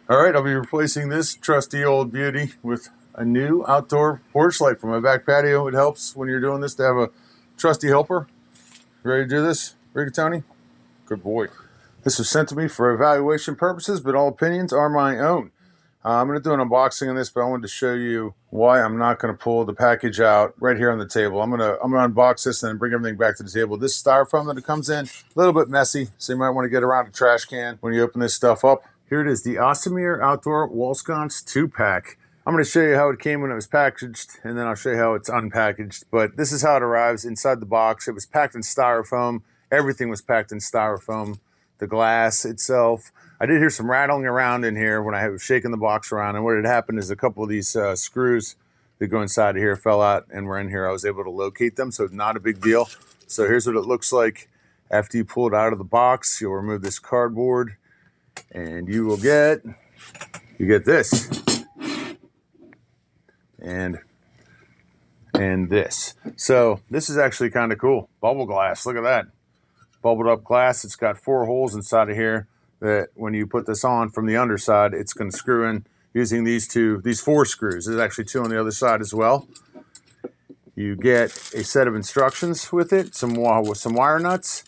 All right, I'll be replacing this trusty old beauty with a new outdoor porch light for my back patio. It helps when you're doing this to have a trusty helper. Ready to do this, Rigatoni? Good boy. This was sent to me for evaluation purposes, but all opinions are my own. I'm going to do an unboxing on this, but I wanted to show you why I'm not going to pull the package out right here on the table. I'm going to unbox this and then bring everything back to the table. This styrofoam that it comes in, a little bit messy, so you might want to get around a trash can when you open this stuff up. Here it is, the Osimir Outdoor Wall Sconce 2-pack. I'm going to show you how it came when it was packaged, and then I'll show you how it's unpackaged. But this is how it arrives inside the box. It was packed in styrofoam. Everything was packed in styrofoam. The glass itself. I did hear some rattling around in here when I was shaking the box around, and what had happened is a couple of these screws that go inside of here fell out and were in here. I was able to locate them, so it's not a big deal. So here's what it looks like after you pull it out of the box. You'll remove this cardboard, and you get this and this. So this is actually kind of cool. Bubble glass, look at that. Bubbled up glass. It's got 4 holes inside of here that when you put this on from the underside, it's going to screw in using these 4 screws. There's actually 2 on the other side as well. You get a set of instructions with it, with some wire nuts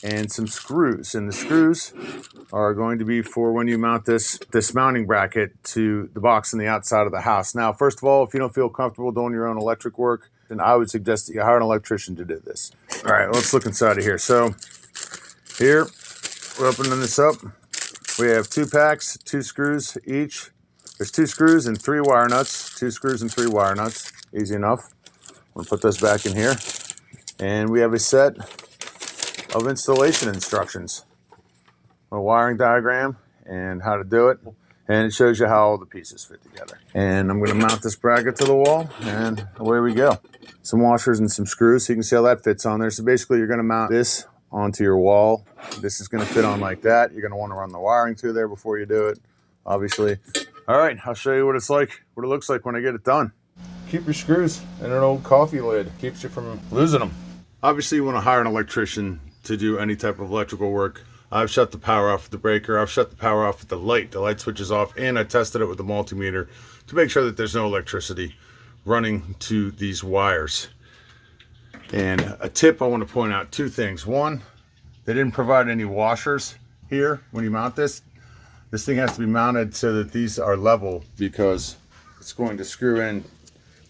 and some screws. And the screws are going to be for when you mount this mounting bracket to the box on the outside of the house. Now, first of all, if you don't feel comfortable doing your own electric work, then I would suggest that you hire an electrician to do this. All right, let's look inside of here. So here, we're opening this up. We have 2 packs, 2 screws each. There's 2 screws and 3 wire nuts. 2 screws and 3 wire nuts. Easy enough. I'm gonna put this back in here. And we have a set of installation instructions. A wiring diagram and how to do it. And it shows you how all the pieces fit together. And I'm gonna mount this bracket to the wall, and away we go. Some washers and some screws, so you can see how that fits on there. So basically you're gonna mount this onto your wall. This is gonna fit on like that. You're gonna wanna run the wiring through there before you do it, obviously. All right, I'll show you what it's like, what it looks like when I get it done. Keep your screws in an old coffee lid. Keeps you from losing them. Obviously you wanna hire an electrician to do any type of electrical work. I've shut the power off with the breaker. I've shut the power off with the light. The light switch is off, and I tested it with the multimeter to make sure that there's no electricity running to these wires. And a tip I want to point out, 2 things. One, they didn't provide any washers here when you mount this. This thing has to be mounted so that these are level, because it's going to screw in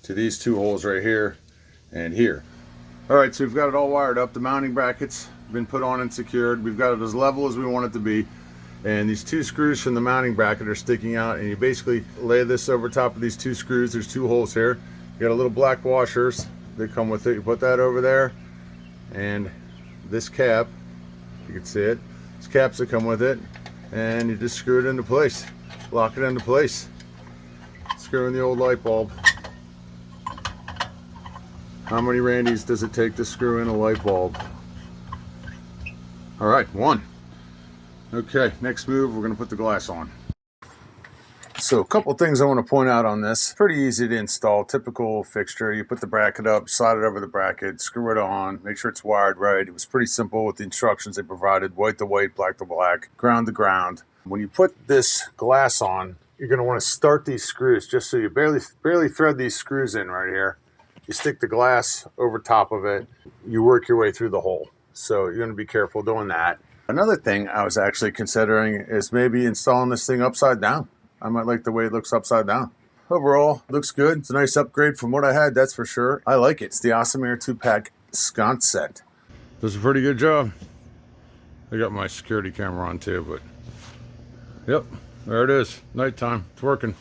to these 2 holes right here and here. All right, so we've got it all wired up. The mounting brackets been put on and secured. We've got it as level as we want it to be. And these 2 screws from the mounting bracket are sticking out, and you basically lay this over top of these 2 screws. There's 2 holes here. You got a little black washers that come with it. You put that over there, and this cap, you can see it, these caps that come with it, and you just screw it into place, lock it into place. Screw in the old light bulb. How many Randys does it take to screw in a light bulb? All right, 1. Okay, next move, we're gonna put the glass on. So a couple things I want to point out on this. Pretty easy to install, typical fixture. You put the bracket up, slide it over the bracket, screw it on, make sure it's wired right. It was pretty simple with the instructions they provided, white to white, black to black, ground to ground. When you put this glass on, you're gonna want to start these screws just so you barely thread these screws in right here. You stick the glass over top of it, you work your way through the hole. So you're going to be careful doing that. Another thing I was actually considering is maybe installing this thing upside down. I might like the way it looks upside down. Overall, looks good. It's a nice upgrade from what I had, that's for sure. I like it. It's the Osimir 2-pack Sconce set. Does a pretty good job. I got my security camera on too, but yep, there it is. Nighttime. It's working.